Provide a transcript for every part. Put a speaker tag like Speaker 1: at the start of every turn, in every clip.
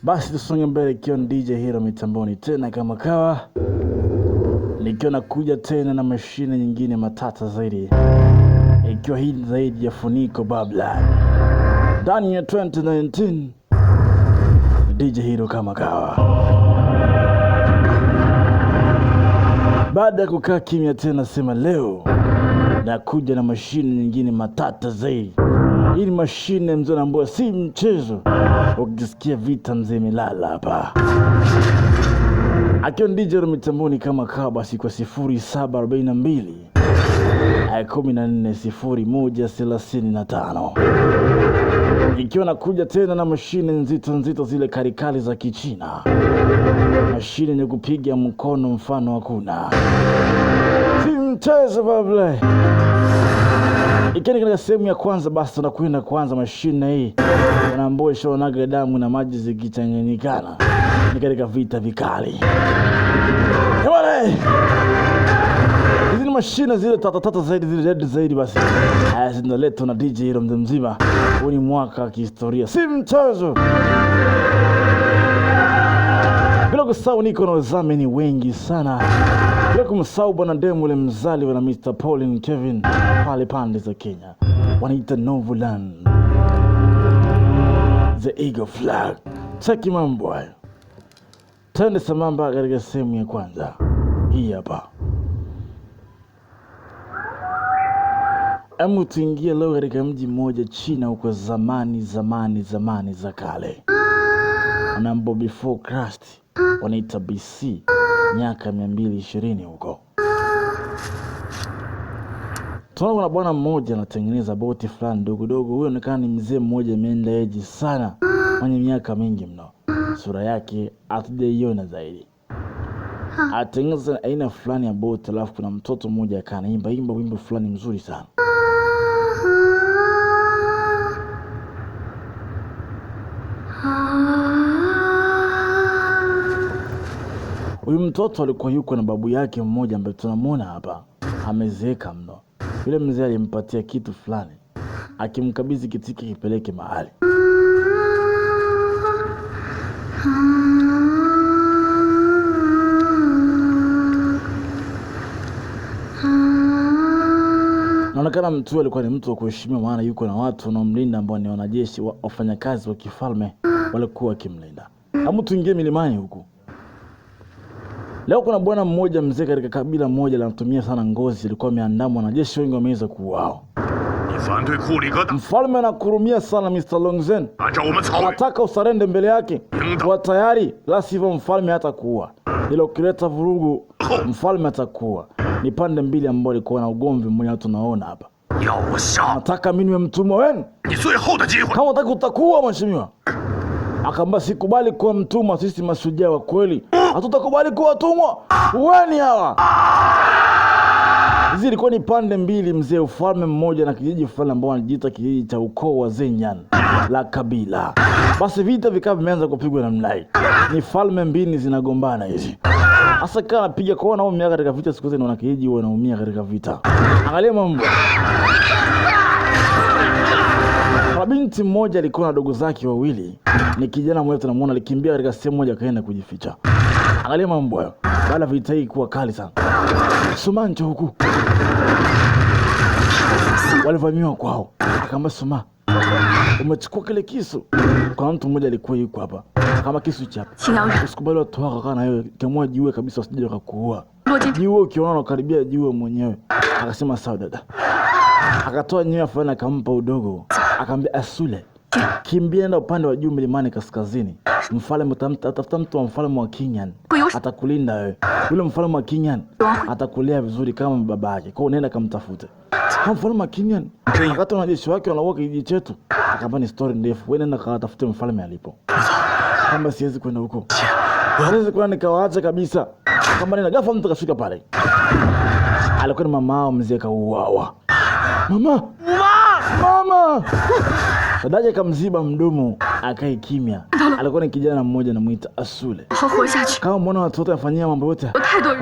Speaker 1: Basi tusonge mbele, ikiwa DJ Hero mitamboni tena kama kawa, nikiwa nakuja tena na mashine nyingine matata zaidi, ikiwa hii zaidi ya Funiko Babla ndani ya 2019. DJ Hero kama kawa, baada ya kukaa kimya tena, sema leo nakuja na mashine nyingine matata zaidi. Hii ni mashine mzee ambayo si mchezo. Ukisikia vita mzee imelala hapa. Akiwa DJ Hero mitamboni kama kawa, basi kwa 0742 140135, ikiwa nakuja tena na mashine nzito zile karikali za Kichina, mashine yenye kupiga mkono mfano hakuna, si mchezo babla. Ikiwa katika sehemu ya kwanza, basi tunakwenda kwanza mashine hii wanaambiwa shonaga damu na maji zikichanganyikana, ni katika vita vikali. Bwana, hizi ni mashine zile tata zaidi, zile dead zaidi, basi zinaletwa na DJ Hero mzima. Huu ni mwaka wa kihistoria, si mchezo. Bila kusahau niko na wazamini wengi sana, bila kumsahau bwana demu ule mzali wana Mr. Pauline Kevin pale pande za Kenya, wanaita Novoland The Eagle Flag. Cheki mambo hayo, tende samamba katika sehemu ya kwanza hii hapa. Emu tuingia leo katika mji mmoja China huko zamani za kale, wanambo before Christ, wanaita BC, miaka 220 huko. Tunaona kuna bwana mmoja anatengeneza boti fulani dogo. Huyo anaonekana ni mzee mmoja ameenda eji sana, mwenye miaka mingi mno. Sura yake hatujaiona zaidi. Atengeneza aina fulani ya boti, alafu kuna mtoto mmoja akanaimba wimbo fulani mzuri sana. Huyu mtoto alikuwa yuko na babu yake mmoja ambaye tunamwona hapa amezeeka mno. Yule mzee alimpatia kitu fulani, akimkabidhi kitiki kipeleke mahali. Naonekana mtu alikuwa ni mtu wa kuheshimiwa, maana yuko na watu wanaomlinda ambao ni wanajeshi, wafanyakazi wa kifalme walikuwa wakimlinda. Hamu tuingie milimani huku. Leo kuna bwana mmoja mzee katika kabila moja anatumia sana ngozi, alikuwa ameandamwa na jeshi wengi wameweza kuuawa. Mfalme anakurumia sana Mr. Longzhen, anataka usarende mbele yake, kwa tayari, la sivyo mfalme hatakuua. Ila ukileta vurugu mfalme atakuua. Ni pande mbili ambao walikuwa na ugomvi mmoja tunaona hapa. Nataka mimi niwe mtumwa wenu, kama unataka utakuwa mheshimiwa. Akamba sikubali kuwa mtumwa, sisi mashujaa wa kweli hatutakubali kuwa watumwa. Uweni hawa. Hizi ilikuwa ni pande mbili mzee, ufalme mmoja na kijiji fulani ambao wanajiita kijiji cha ukoo wa Zenyan la kabila. Basi vita vikawa vimeanza kupigwa namna hii. Ni falme mbili zinagombana hizi. Asa kana piga kwa nao miaka katika vita, siku zote na kijiji wanaumia katika vita. Angalia mambo. Binti mmoja alikuwa na dogo zake wawili. Ni kijana mmoja tunamuona alikimbia katika sehemu moja akaenda kujificha. Angalia mambo hayo. Baada vita hii kuwa kali sana, Sumanjo huku walivamiwa kwao. Akamba Suma, umechukua kile kisu. Kwa mtu mmoja alikuwa yuko hapa, kama kisu chapa. Usikubali watu wako kana hiyo, kama jiwe kabisa usije kukuua. Jiwe ukiona karibia jiwe mwenyewe. Akasema sawa dada. Akatoa nyewe fulani akampa udogo. Akamwambia Asule, kimbia na upande wa juu milimani kaskazini. Mfalme atafuta mtu wa mfalme wa Kinyan, atakulinda wewe. Yule mfalme wa Kinyan atakulea vizuri kama babake. Kwa hiyo nenda kamtafute. Mfalme wa Kinyan akatoa wanajeshi wake wanaoka kijiji chetu. Akamba ni story ndefu. Wewe nenda katafute mfalme alipo. Kama siwezi kwenda huko, siwezi kwenda nikawaacha kabisa. Kama nenda ghafla mtu kafika pale. Alikuwa ni mamao mzee kauawa. Mama! Dadaje kamziba mdomo, akae kimya. Alikuwa ni kijana mmoja anamuita Asule. Kama mwana watoto afanyia mambo yote,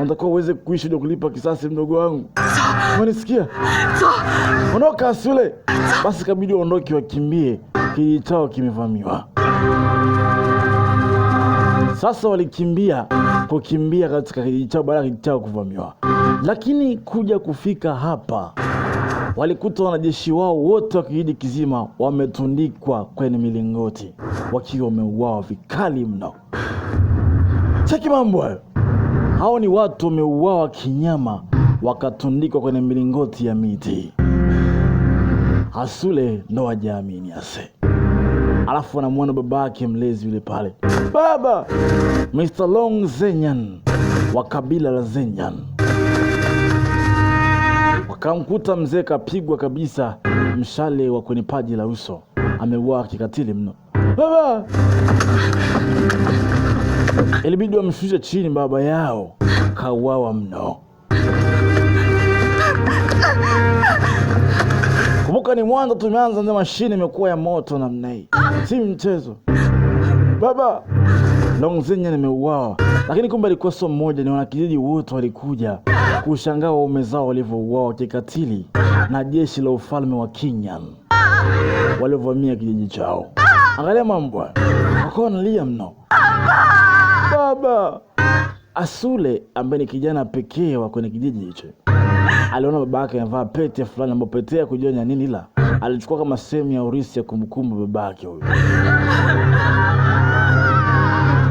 Speaker 1: unatakiwa uweze kuishi ndio kulipa kisasi mdogo wangu. Unanisikia? Ondoka Asule. Basi kabidi ondoke wakimbie, kijiji chao kimevamiwa. Sasa walikimbia katika kijiji chao baada ya kijiji chao kuvamiwa. Lakini kuja kufika hapa, walikuta wanajeshi wao wote wa kijiji kizima wametundikwa kwenye milingoti wakiwa wameuawa vikali mno. Cheki mambo hayo. Hao ni watu wameuawa kinyama, wakatundikwa kwenye milingoti ya miti. Asule ndo hajaamini ase. Alafu anamuona babake mlezi yule pale. Baba! Mr. Long Zenyan wa kabila la Zenyan. Wakamkuta mzee kapigwa kabisa mshale wa kwenye paji la uso. Ameuawa kikatili mno. Baba! Ilibidi wamshushe chini baba yao. Kauawa mno. Kumbuka ni mwanzo tumeanza ndio mashine imekuwa ya moto namna hii. Si mchezo. Baba, Long Zenyan ameuawa. Lakini kumbe alikuwa sio mmoja, ni wanakijiji wote walikuja kushangaa waume zao walivyouawa kikatili na jeshi la ufalme wa Kinyan waliovamia kijiji chao. Angalia mambo. Wakawa wanalia mno. Baba! Asule ambaye ni kijana pekee wa kwenye kijiji hicho, aliona babake anavaa pete fulani ambayo pete ya kujua ni nini, ila alichukua kama sehemu ya urisi ya kumbukumbu babake huyo.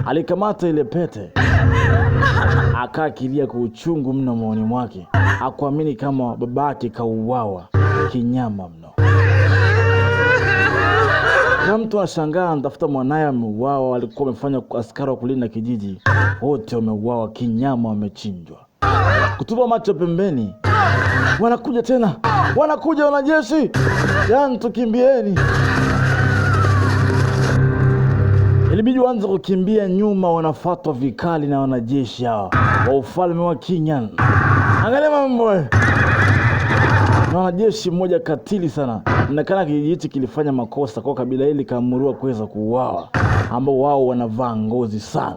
Speaker 1: Alikamata ile pete, akakilia kwa uchungu mno moyoni mwake, hakuamini kama babake kauawa kinyama mno. Na mtu anashangaa anatafuta mwanae ameuawa, alikuwa amefanya askari wa kulinda kijiji, wote wameuawa kinyama, wamechinjwa. Kutupa macho pembeni, wanakuja tena, wanakuja wanajeshi, yaani tukimbieni. Ilibidi waanze kukimbia nyuma, wanafuatwa vikali na wanajeshi hawa wa ufalme wa Kinyan. Angalia mambo. Na wanajeshi mmoja katili sana. Inaonekana kijiji hichi kilifanya makosa kwa kabila hili kaamuriwa kuweza kuuawa, ambao wao wanavaa ngozi sana.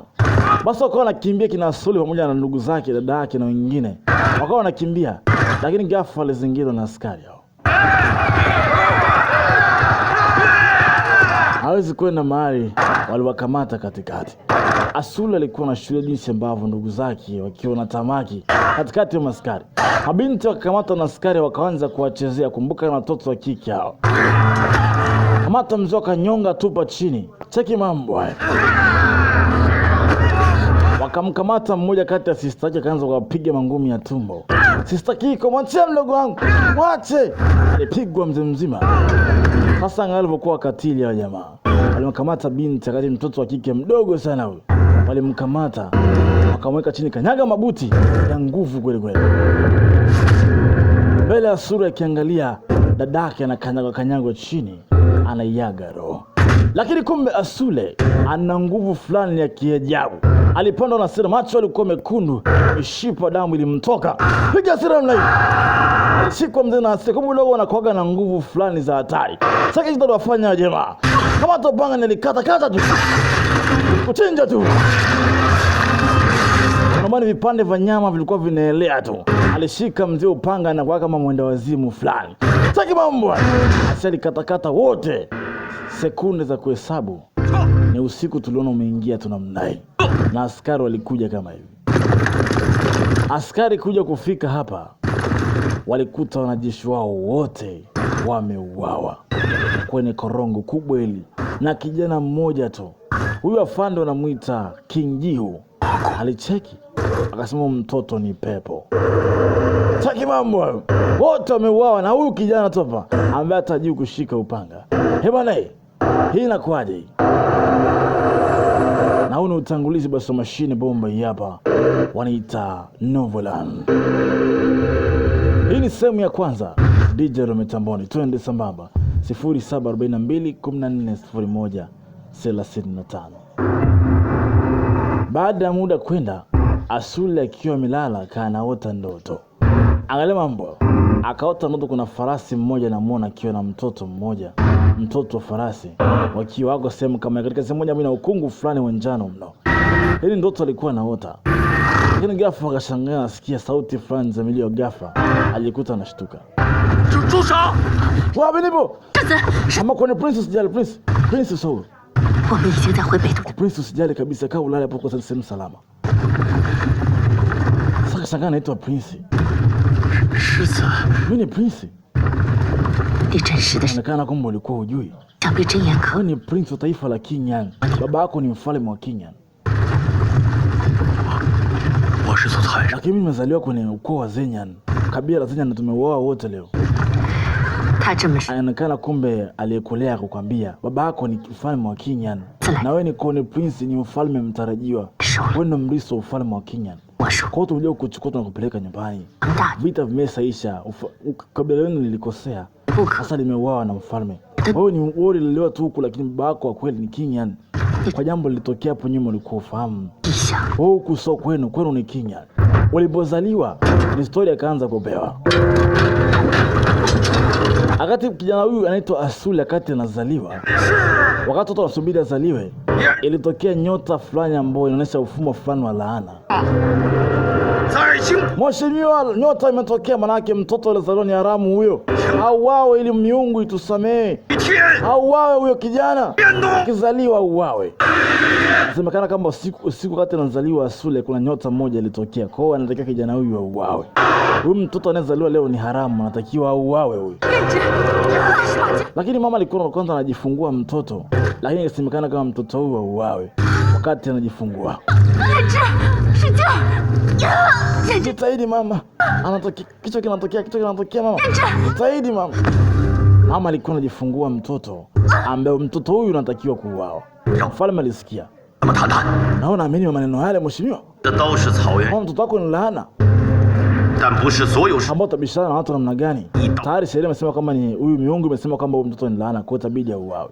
Speaker 1: Basi wakawa wanakimbia kina Asuli pamoja na ndugu zake, dada yake na wengine. Wakawa wanakimbia, lakini ghafla walizingirwa na askari hao. Hawezi kwenda mahali, waliwakamata katikati. Asuli alikuwa anashuhudia jinsi ambavyo ndugu zake wakiwa na tamaki katikati ya askari. Mabinti wakakamata na askari wakaanza kuwachezea. Kumbuka na watoto wa kike hao. Kamata mzee akanyonga tupa chini. Cheki mambo haya. Wakamkamata mmoja kati ya sister yake, akaanza kupiga mangumi ya tumbo. Sister Kiko, mwachie mdogo wangu, mwache. Alipigwa mzee mzima. Sasa angalia alivyokuwa katili ya jamaa. Walimkamata binti akati mtoto wa kike mdogo sana huyo. Walimkamata, wakamweka chini, kanyaga mabuti ya nguvu kweli kweli. Mbele ya sura akiangalia dadake anakanyaga chini, anaiaga roho. Lakini kumbe Asule ana nguvu fulani ya kiajabu. Alipanda na hasira, macho yalikuwa mekundu, mishipa damu ilimtoka. Piga hasira mlai. Alishikwa mzee na hasira, kumbe dogo anakuaga na nguvu fulani za hatari. Sasa kitu wafanya jamaa. Kama topanga nilikata tu. Kuchinja tu. Normani vipande vya nyama vilikuwa vinaelea tu. Alishika mzee upanga na kwa kama mwenda wazimu fulani. Sasa mambo. Asali katakata wote. Sekunde za kuhesabu. Ni usiku tuliona umeingia tunamnai. Na askari walikuja kama hivi. Askari kuja kufika hapa, walikuta wanajeshi wao wote wameuawa kwenye korongo kubwa hili na kijana mmoja tu. Huyu afande wanamuita King Jihu. Alicheki, akasema mtoto ni pepo. Cheki mambo. Wote wameuawa na huyu kijana topa ambaye hatajui kushika upanga. Bwana, hii inakuaje? Na huu ni utangulizi basi wa mashine bomba hii hapa. Wanaita Novolan. Hii ni sehemu ya kwanza. DJ Rometamboni. Twende sambamba. 0742140135. Baada ya muda kwenda, Asule akiwa amelala kanaota ndoto. Angalia mambo. Akaota ndoto kuna farasi mmoja na muona akiwa na mtoto mmoja. Mtoto wa farasi wakiwa wako sehemu kama katika sehemu moja na ukungu fulani wa njano mno. Hili ndoto alikuwa anaota. Lakini ghafla akashangaa asikia sauti fulani za milio ghafla. Alijikuta anashtuka.
Speaker 2: Chusha!
Speaker 1: Wapi nipo? Ama kwenye princess jali princess. Princess huyo. Prince usijali kabisa, kaa ulale hapo kwa sehemu salama. Sasa shangaa naitwa Prince. Mimi ni Prince. Inaonekana kwamba ulikuwa hujui. Wewe ni Prince wa taifa la Qingyan. Baba yako ni mfalme wa Qingyan. Lakini mimi nimezaliwa kwenye ukoo wa Zenyan. Kabila la Zenyan, tumeuoa wote leo. Anaonekana kumbe aliyekulea kukwambia baba yako ni mfalme wa Qingyan. Na wewe ni Crown Prince, ni mfalme mtarajiwa. Wewe ni mrithi wa ufalme wa Qingyan. Kwa hiyo tulio kuchukua na kupeleka nyumbani. Vita vimeisha. Kabila lenu lilikosea. Sasa limeuawa na mfalme. Wewe ni ulilelewa tu huku, lakini baba yako wa kweli ni Qingyan. Kwa jambo lilitokea hapo nyuma ulikuwa ufahamu. Wewe huku sio kwenu ni Qingyan. Ulipozaliwa ni story akaanza kupewa. Akati kijana huyu anaitwa Asuli, akati anazaliwa, wakati watu wanasubiri azaliwe, ilitokea nyota fulani ambayo inaonyesha ufumo fulani wa laana. Mheshimiwa, nyota imetokea, manake mtoto alizaliwa ni haramu huyo. Auawe ili miungu itusamee. Auawe huyo kijana. Kizaliwa auawe. Inasemekana kama usiku wakati anazaliwa Asuli kuna nyota moja ilitokea. Kwa hiyo anatakiwa kijana huyu auawe. Huyu mtoto anayezaliwa leo ni haramu, anatakiwa auawe huyu. Lakini mama alikuwa kwanza anajifungua mtoto, lakini inasemekana kama mtoto huyu auawe wakati anajifungua. Jitahidi mama. Anatokea kichwa kinatokea mama. Jitahidi mama. Mama alikuwa anajifungua mtoto ambaye mtoto huyu anatakiwa kuuawa. Mfalme alisikia. Naona ameni maneno yale mheshimiwa. Mtoto wako ni laana. Ambao tabishana na watu namna gani? Tayari sheria imesema kama ni huyu miungu imesema kwamba huyu mtoto ni laana, kwa itabidi auawe.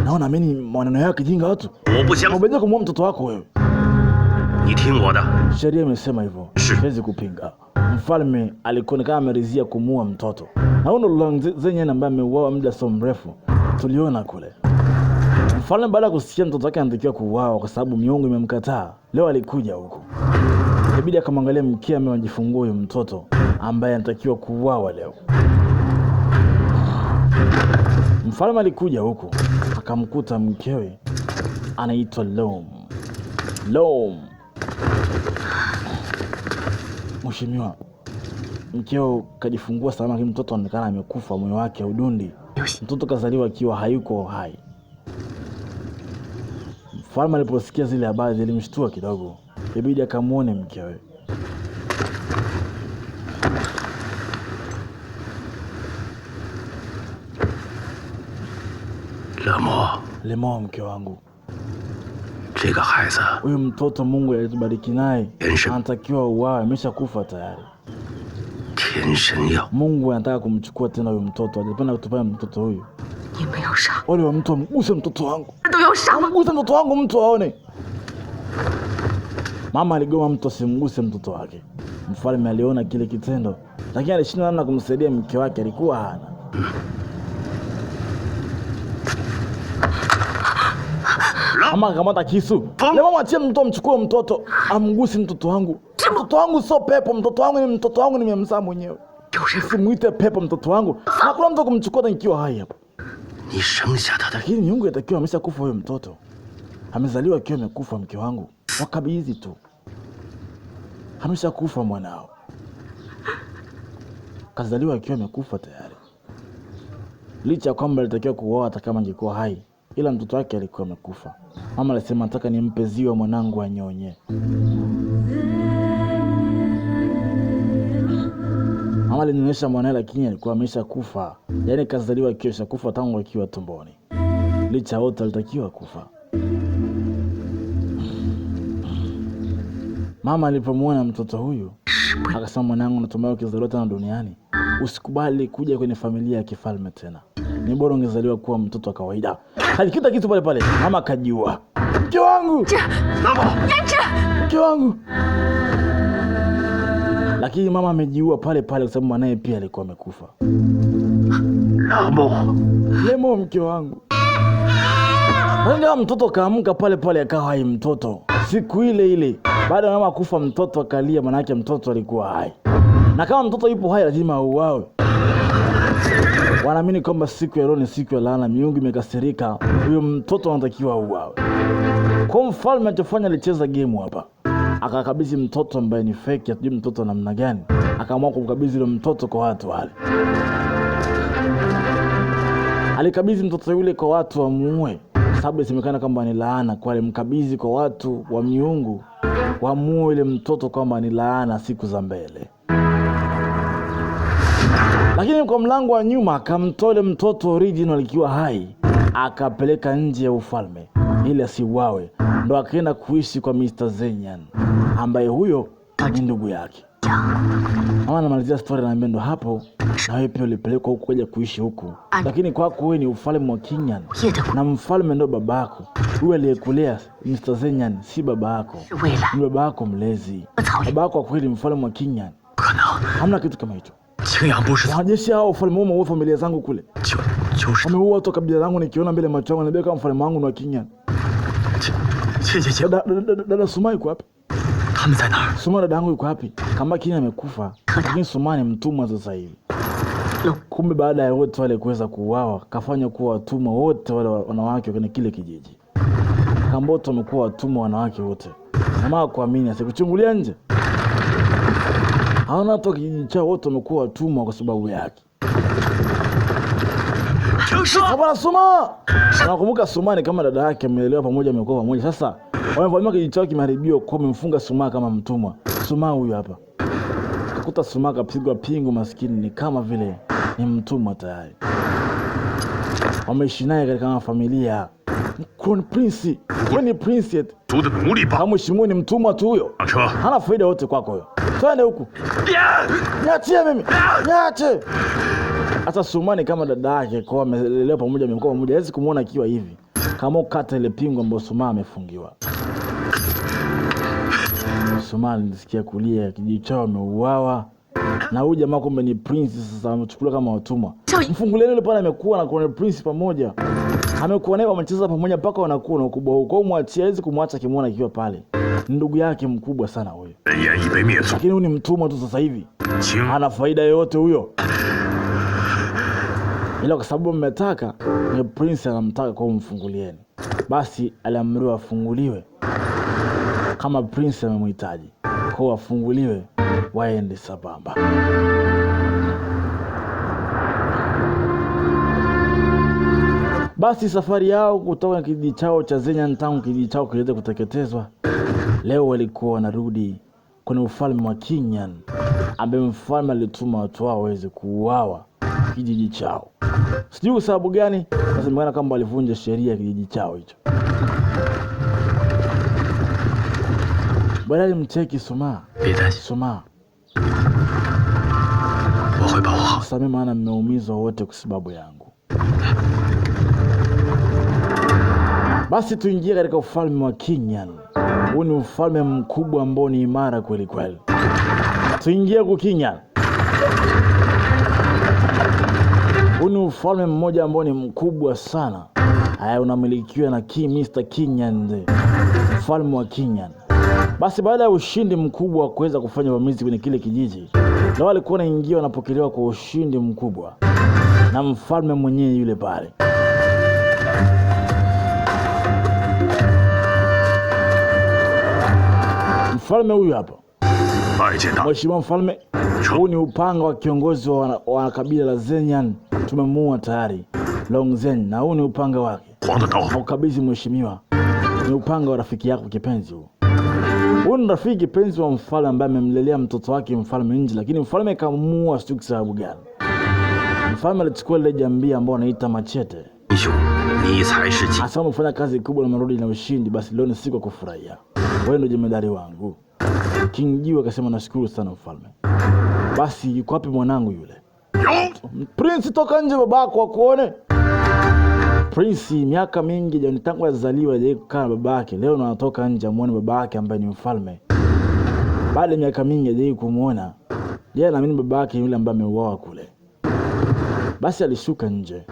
Speaker 1: Naona ameni maneno yake kijinga watu. Umeje kumuua mtoto wako wewe? Sheria imesema hivyo. Siwezi kupinga. Mfalme alikuwa kama ameridhia kumuua mtoto. Na huyo ndo Zenyan ambaye ameuawa muda so mrefu. Tuliona kule. Mfalme baada ya kusikia mtoto wake anatakiwa kuuawa kwa sababu miungu imemkataa, leo alikuja huko. Ibidi akamwangalia mke amejifungua huyo mtoto ambaye anatakiwa kuuawa leo. Mfalme alikuja huko akamkuta mkewe anaitwa Lom. Mheshimiwa, mkeo kajifungua salama, lakini mtoto anaonekana amekufa, moyo wake udundi. Mtoto kazaliwa akiwa hayuko hai. Mfalme aliposikia zile habari zilimshtua kidogo. Ibidi akamuone mkewe. Lemo, mke wangu. Huyu mtoto Mungu alitubariki naye anatakiwa uawe, ameshakufa tayari. Mungu anataka kumchukua tena huyu mtoto, hajapenda kutupea mtoto huyu. Wale wa mtu amguse mtoto wangu. Mguse mtoto wangu mtu aone. Mama aligoma mtu asimguse mtoto wake. Mfalme aliona kile kitendo, lakini alishindwa namna kumsaidia mke wake, alikuwa hana. Mama akamata kisu. Mama achie mtoto mchukue mtoto, amgusi mtoto wangu. Mtoto wangu sio pepo, mtoto wangu nimemzaa mwenyewe. Usimuite pepo mtoto wangu. Na kuna mtu kumchukua nikiwa hai hapa. Lakini miungu inatakiwa ameshakufa huyo mtoto. Amezaliwa akiwa amekufa mke wangu. Wakabidhi tu. Ameshakufa mwanao. Kazaliwa akiwa amekufa tayari. Licha kwamba alitakiwa kuoa hata kama angekuwa hai, ila mtoto wake alikuwa amekufa. Mama alisema nataka nimpe ziwa mwanangu anyonye. Mama alinionyesha mwanae, lakini alikuwa ameshakufa. Yaani kazaliwa akiwa ameshakufa tangu akiwa tumboni. Licha wote alitakiwa kufa. Mama alipomwona mtoto huyu akasema, mwanangu, natumai ukizaliwa tena duniani usikubali kuja kwenye familia ya kifalme tena. Ni bora ungezaliwa kuwa mtoto wa kawaida. Alikita kitu pale pale. Mama akajua. Mke wangu. Mke wangu. Lakini mama amejiua pale pale kwa sababu mwanae pia alikuwa amekufa. Lemo, mke wangu. Ndio mtoto kaamka pale pale akawa hai mtoto. Siku ile ile baada ya mama kufa mtoto akalia, manake mtoto alikuwa hai. Na kama mtoto yupo hai lazima auawe. Wanaamini kwamba siku ya leo ni siku ya laana, miungu imekasirika, huyo mtoto anatakiwa auawe. Kwa mfalme alichofanya, alicheza game hapa. Akakabidhi mtoto ambaye ni fake, hatujui mtoto namna gani. Akaamua kumkabidhi yule mtoto kwa watu wale. Alikabidhi mtoto yule kwa watu wamuue, sababu isemekana kwamba ni laana. Kwa alimkabidhi kwa watu wa miungu wamuue yule mtoto kwamba ni laana siku za mbele. Lakini kwa mlango wa nyuma akamtoa yule mtoto original alikiwa hai, akapeleka nje ya ufalme ili asiuawe. Ndo akaenda kuishi kwa Mr. Zenyan ambaye huyo ni ndugu yake. Mama anamalizia story na ndo hapo na wewe pia ulipelekwa huku kuja kuishi huku. Lakini kwako wewe ni ufalme wa Qingyan na mfalme ndo babako. Huyo aliyekulea Mr. Zenyan si babako. Ni babako mlezi. Babako kwa kweli mfalme wa Qingyan. Hamna kitu kama hicho. Wanajeshi hao ufalme wao wa familia zangu kule. Wameua watu kabila langu, nikiona mbele macho yangu nabii kama mfalme wangu ni wa Qingyan. Dada Suma yuko wapi? Suma dada yangu yuko wapi? Kama Qingyan amekufa, lakini Suma ni mtumwa sasa hivi. Kumbe baada ya wote wale kuweza kuuawa, kafanya kuwa watumwa wote wale wanawake kwenye kile kijiji. Kamboto wamekuwa watumwa wanawake wote. Mama kuamini asikuchungulia nje. Haona watu kijiji chao wote wamekuwa watumwa kwa sababu yake. Hapana Suma! Nakumbuka Suma ni kama dada yake, amelelewa pamoja, amekuwa pamoja. Sasa wamevamia kijiji chao kimeharibiwa, kwa mfunga Suma kama mtumwa. Suma huyu hapa. Kukuta Suma kapigwa pingu, maskini ni kama vile ni mtumwa tayari. Wameishi naye katika familia. Crown Prince, wewe ni prince. Kama mheshimiwa ni mtumwa tu huyo. Hana faida yote kwako huyo. Twende huku. Niachie mimi. Niache. Hata Sumani kama dada yake kwa amelelewa pamoja, amekuwa pamoja, hawezi kumuona akiwa hivi. Kama ukata ile pingu ambayo Suma amefungiwa. Sumani nisikia kulia, kijiji chao ameuawa. Na huyu jamaa kumbe ni prince, sasa amechukuliwa kama watumwa. Mfungulieni yule pale amekuwa na Crown Prince pamoja. Amekuwa naye wamecheza pamoja mpaka wanakuwa na ukubwa huko. Mwachie, hawezi kumwacha kimuona akiwa pale. Ndugu yake mkubwa sana huyo. Lakini huyu ni mtumwa tu sasa hivi. Hana faida yoyote huyo. Ila kwa sababu mmetaka, ni prince anamtaka kwa mfungulieni. Basi aliamriwa afunguliwe. Kama prince amemhitaji, kwa afunguliwe waende sambamba. Basi safari yao kutoka kijiji chao cha Zenyan, tangu kijiji chao kiweze kuteketezwa, leo walikuwa wanarudi kwenye ufalme wa Qingyan, ambaye mfalme alituma watu wao waweze kuuawa kijiji chao. Sijui kwa sababu gani, nasemekana kama walivunja sheria kijiji chao hicho. Bwana alimcheki Suma. Suma, sasa maana mmeumizwa wote kwa sababu yangu. Basi tuingie katika ufalme wa Qingyan. Huu ni ufalme mkubwa ambao ni imara kweli kweli. Tuingie kwa Qingyan. Huu ni ufalme mmoja ambao ni mkubwa sana. Haya, unamilikiwa na Mr. Qingyan, ufalme wa Qingyan. Basi baada ya ushindi mkubwa wa kuweza kufanya uvamizi kwenye kile kijiji, na walikuwa wanaingia wanapokelewa kwa ushindi mkubwa na mfalme mwenyewe yule pale. Mfalme huyu hapa. Mheshimiwa mfalme, huu ni upanga wa kiongozi wa kabila la Zenyan. Tumemuua tayari Long Zhen, na huu ni upanga wake. Ukabidhi mheshimiwa. Ni upanga wa rafiki yako kipenzi huu. Huyu ni rafiki kipenzi wa mfalme ambaye amemlelea mtoto wake mfalme nje, lakini mfalme kamuua sio kwa sababu gani. Mfalme alichukua ile jambia ambao anaita machete. Asante, umefanya kazi kubwa na marudi na ushindi, basi leo ni siku ya kufurahia. Wewe ndio jemedari wangu. King Jiwa akasema nashukuru sana mfalme. Basi yuko wapi mwanangu yule? Prince, toka nje babako akuone. Prince miaka mingi jana tangu azaliwa hajawahi kukaa na babake. Leo anatoka nje amuone babake ambaye ni mfalme. Baada ya miaka mingi hajawahi kumuona. Yeye anaamini babake yule ambaye ameuawa kule. Basi alishuka nje.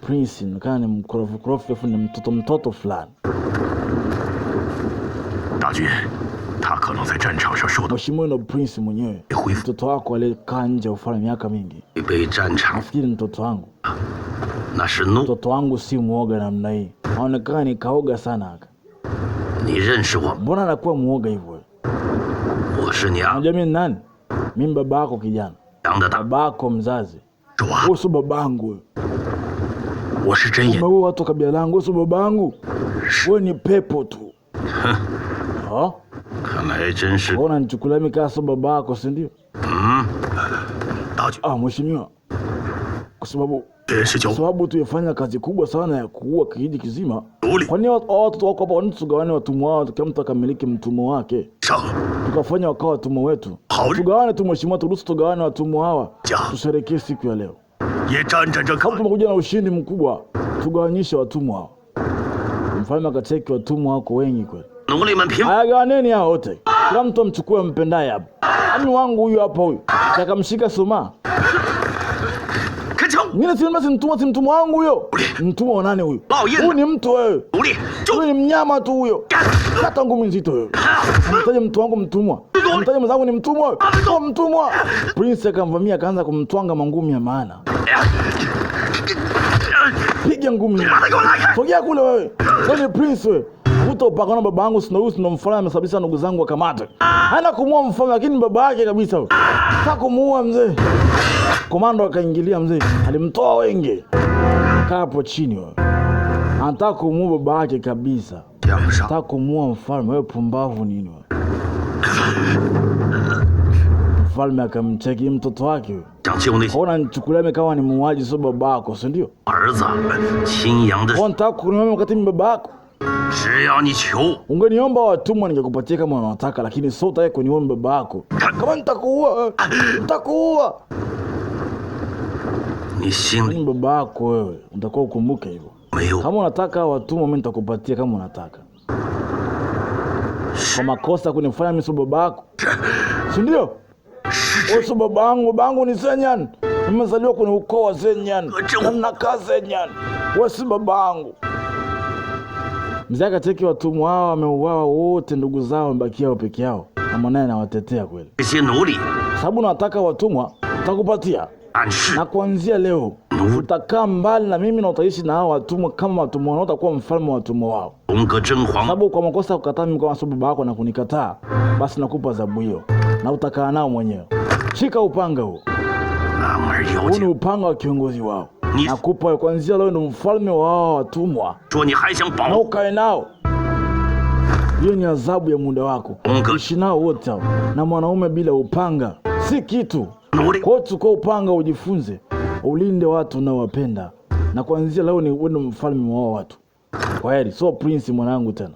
Speaker 1: Prince nikana ni mkorofu ni mtoto fulani. Mheshimiwa ndo Prince mwenyewe. Mtoto wako alikaa nje ya ufalme miaka mingi. Nafikiri mtoto wangu. Mtoto wangu si muoga namna hii. Anaonekana ni kaoga sana haka. Mbona anakuwa muoga hivyo? Unajua mimi nani? Mimi baba yako kijana. Baba yako mzazi. Wewe sio babangu. Wewe watu kabila langu, wewe sio babangu. Wewe ni pepo tu. Unanichukulia mimi kama sio babako, si ndio? Mheshimiwa. Kwa sababu tuyafanya kazi kubwa sana ya kuua kijiji kizima. Kwa nini watu wako hapa wanatugawane watumwa wao, kila mtu akamiliki mtumwa wake? Tukafanya wakawa watumwa wetu. Tugawane tu mheshimiwa, turuhusu tugawane watumwa hawa. Tusherekee siku ya leo. Kama tumekuja na ushindi mkubwa, tugawanyishe watumwa hao. Mfalme akacheki watumwa wako wengi kweli. Haya, gawaneni hao wote. Kila mtu amchukue mpendaye hapa. Ami wangu huyu hapa huyu. Akamshika Soma. Mimi si mtumwa wangu huyo. Mtumwa wa nani huyo? Huyu ni mtu wewe. Huyu ni mnyama tu huyo. Hata ngumi nzito wewe. Mtaje mtu wangu mtumwa. Mtaje mzangu ni mtumwa. Sio mtumwa. Prince akamvamia akaanza kumtwanga mangumi ya maana. Piga ngumi. Sogea kule wewe. Wewe ni Prince wewe. Utopakana baba yangu sina mfalme amesababisha ndugu zangu wakamata. Hana kumuua mfalme lakini baba yake kabisa wewe. Sasa kumuua mzee. Komando akaingilia mzee. Alimtoa wengi. Kaa hapo chini wewe. Anataka kumuua baba yake kabisa. Anataka kumuua mfalme, wewe pumbavu nini wewe? Mfalme akamcheki mtoto wake wewe. Unanichukulia mimi kama ni muuaji sio babako, si ndio? Unataka kuniona wakati ni babako? Ungeniomba watumwa ningekupatia kama unataka, lakini sio utaki kuniomba babako. Kama nitakuua. Ni babako wewe, utakuwa ukumbuke hivyo. Kama unataka watumwa mimi nitakupatia kama unataka. Kwa makosa kunifanya mimi sio babako. Si ndio? Wewe sio babangu ni Zenyan. Nimezaliwa kwenye ukoo wa Zenyan. Na ninakaa Zenyan. Wewe si babangu. Mzee akacheki watumwa hao wameuawa wote, ndugu zao wamebakia wao peke yao. Na mwanae anawatetea kweli. Sababu nataka watumwa, nitakupatia. Na kuanzia leo utakaa mbali na mimi na utaishi na hao watumwa kama watumwa wao, utakuwa mfalme wa watumwa wao. Sababu kwa makosa kukataa mimi kama sababu baba yako na kunikataa, basi nakupa adhabu hiyo. Na utakaa nao mwenyewe. Shika upanga huo. Huu ni upanga wa kiongozi wao. Nakupa kuanzia leo ndo mfalme wa hao watumwa. Na ukae nao. Hiyo ni adhabu ya muda wako. Ishi nao wote hao. Na mwanaume bila upanga si kitu. Kwa hiyo upanga ujifunze. Ulinde watu unaowapenda. Na kuanzia leo ni wewe mfalme wa hao watu. Kwaheri, so Prince mwanangu tena.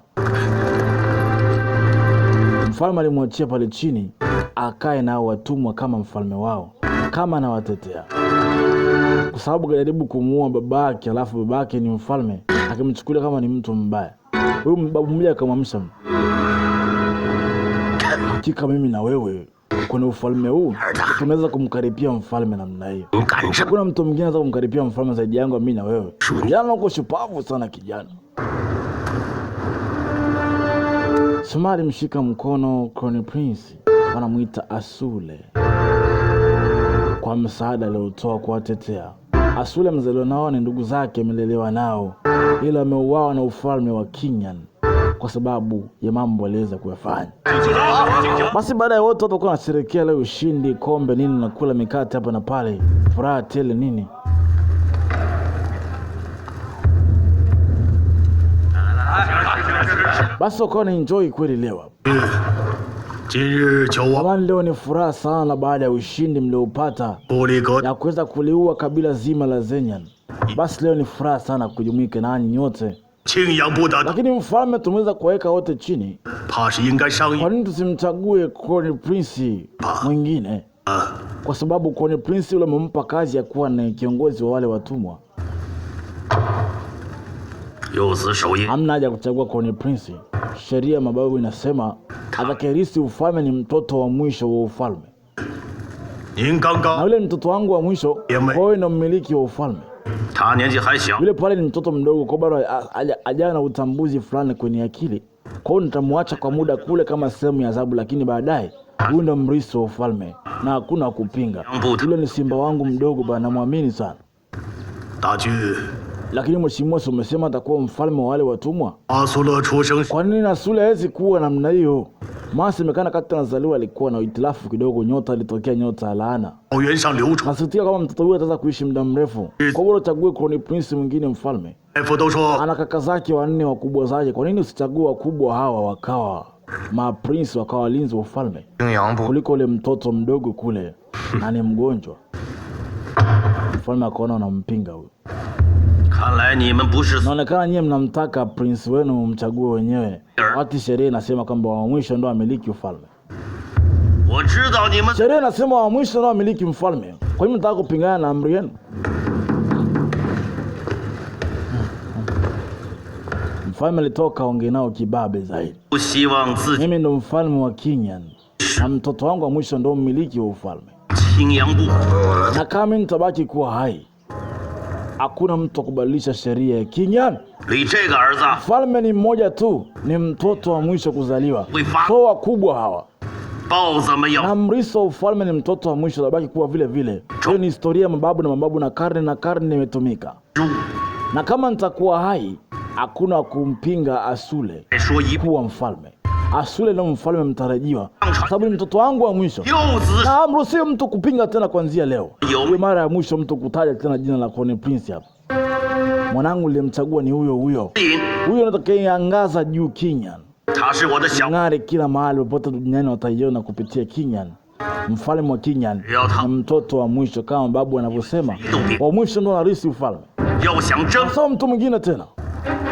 Speaker 1: Mfalme alimwachia pale chini akae na watumwa kama mfalme wao, kama anawatetea. Kwa sababu kajaribu kumuua babake, alafu babake ni mfalme, akimchukulia kama ni mtu mbaya. Huyu babu mmoja akamwamsha, hakika mimi na wewe kwenye ufalme huu tunaweza kumkaribia mfalme namna hiyo. Kuna mtu mwingine anaweza kumkaribia mfalme zaidi yangu mimi na wewe. Kijana uko shupavu sana kijana. Soma alimshika mkono Crown Prince, wanamuita Asule, kwa msaada aliotoa kuwatetea. Asule mzaliwa nao ni ndugu zake, amelelewa nao, ila ameuawa na ufalme wa Kinyan kwa sababu ya mambo aliweza kuyafanya. Basi baada ya wote watakuwa wanasherehekea leo ushindi, kombe nini na kula mikate hapa na pale, furaha tele nini. Basi wakawa na enjoy kweli leo. Jamani, leo ni furaha sana baada ya ushindi mliopata ya kuweza kuliua kabila zima la Zenyan. Basi leo ni furaha sana kujumuika nanyi nyote. Lakini mfalme tumeweza kuweka wote chini. Kwa nini tusimchague Crown Prince mwingine? Kwa sababu Crown Prince yule amempa kazi ya kuwa na kiongozi wa wale watumwa. Hamna haja kuchagua Crown Prince. Sheria mababu inasema atakayerithi ufalme ni mtoto wa mwisho wa ufalme. Na yule mtoto wangu wa mwisho kwa ndo mmiliki wa ufalme. Yule pale ni mtoto mdogo, kwa bado hajana na utambuzi fulani kwenye akili. Kwa hiyo nitamwacha kwa muda kule kama sehemu ya adhabu, lakini baadaye huyu ndo mrithi wa ufalme na hakuna kupinga. Yule ni simba wangu mdogo bana, namwamini sana. Lakini mheshimiwa, umesema atakuwa mfalme wa wale watumwa. Kwa nini Asule hawezi kuwa namna hiyo? Maana semekana kati anazaliwa alikuwa na itilafu kidogo, nyota alitokea nyota ya laana. Nasikia kama mtoto huyo ataweza kuishi muda mrefu. Kwa hiyo uchague Crown Prince mwingine mfalme. Ana kaka zake wanne wakubwa zake. Kwa nini usichague wakubwa hawa wakawa maprince, wakawa walinzi wa ufalme kuliko ule mtoto mdogo kule na ni mgonjwa? Mfalme akaona unampinga huyo. Naonekana nyie mnamtaka prince wenu mchague wenyewe. Wakati sheria inasema kwamba wa mwisho ndo amiliki ufalme. Sheria inasema wa mwisho ndo amiliki mfalme. Kwa nini mnataka kupingana na amri yenu? Mfalme alitoka ongea nao kibabe zaidi. Mimi ndo mfalme wa Qingyan na mtoto wangu wa mwisho ndo mmiliki wa ufalme. Na kama nitabaki kuwa hai, hakuna mtu kubadilisha sheria ya Qingyan. Mfalme ni mmoja tu, ni mtoto wa mwisho kuzaliwa. So wakubwa hawa. Na mrithi wa ufalme ni mtoto wa mwisho, tabaki kuwa vile vile. Hiyo ni historia mababu na mababu na karne imetumika. Na kama nitakuwa hai, hakuna kumpinga Asule kuwa mfalme. Asule ndo mfalme mtarajiwa, sababu ni mtoto wangu wa mwisho. Na amruhusi mtu kupinga tena kuanzia leo. Iwe mara ya mwisho mtu kutaja tena jina la Crown Prince hapa. Mwanangu nilimchagua ni huyo huyo. Huyo atakayeangaza juu Qingyan. Ng'are kila mahali popote duniani wataiona kupitia Qingyan. Mfalme wa Qingyan na mtoto wa mwisho kama babu anavyosema. Wa mwisho ndo anarithi ufalme. Sasa mtu mwingine tena.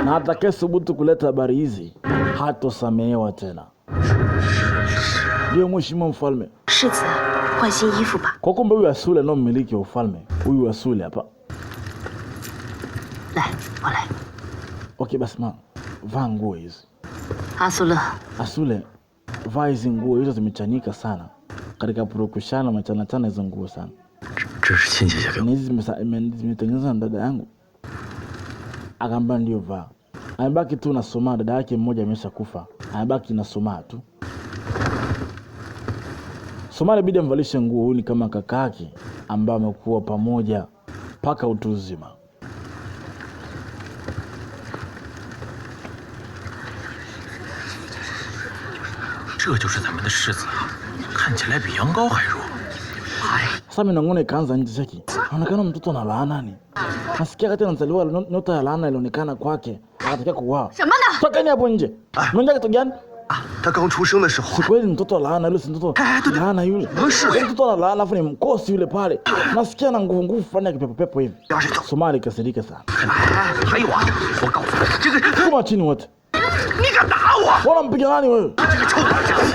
Speaker 1: Na atakayesubutu kuleta habari hizi hatosamehewa tena. Ndio mheshimiwa mfalme. Kwa kumbe huyu Asule ndo mmiliki wa ufalme. Huyu Asule hapa. Okay basi mama, vaa nguo hizi. Asule, vaa hizi nguo, hizo zimechanika sana. Katika purukushana machanachana hizo nguo sana. Hizi zimetengenezwa na dada yangu. Akamba ndio vaa. Amebaki tu na Soma, dada yake mmoja ameshakufa. Amebaki na Soma tu. Soma ilibidi amvalishe nguo, huyu ni kama kakake ambaye amekuwa pamoja paka utu uzima. Sasa mimi naona ikaanza nje zake. Anaonekana mtoto ana laana ni. Nasikia kati anazaliwa nyota ya laana ilionekana kwake. Akataka kuuawa. Toka hapo nje. Mnataka kitu gani? Kweli mtoto ana laana, yule si mtoto. Laana yule. Mtoto ana laana afu ni mkosi yule pale. Nasikia na nguvu fulani ya kipepo hivi. Somali kasirika sana. Kama chini wote. Wana mpiga nani wewe?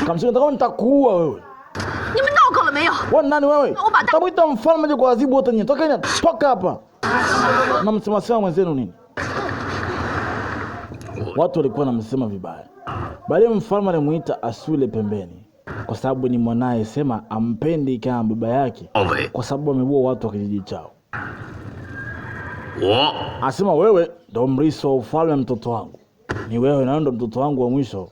Speaker 1: Kamshika nataka nitakuua wewe. Wewe nani wewe? Tabuita mfalme kwa adhibu wote nyinyi. Toka hapa. Na msema mwenzenu nini? Watu walikuwa wanamsema vibaya. Baadaye mfalme alimuita Asule pembeni kwa sababu ni mwanae, sema ampendi kama baba yake kwa sababu ameua watu wa kijiji chao. Asema wewe ndo mrithi wa ufalme, mtoto wangu. Ni wewe na ndo mtoto wangu wa mwisho.